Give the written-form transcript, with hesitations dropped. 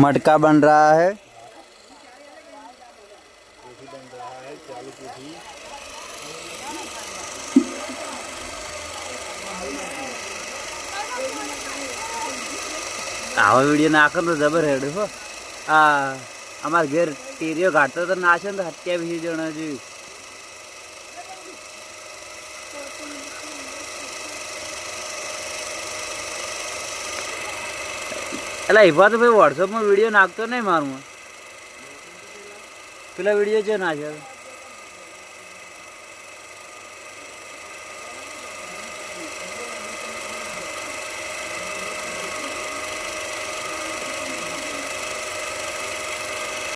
मटका बन रहा है। आवा वीडियो नाखो तो जबर है देखो। हमारे घर टीरियो घाटता तो नाचे तो हत्या भी जोना जी। अला इवा तो भाई व्हाट्सएप में वीडियो नाखतो नहीं मारूंगा। पेला वीडियो जो नाचे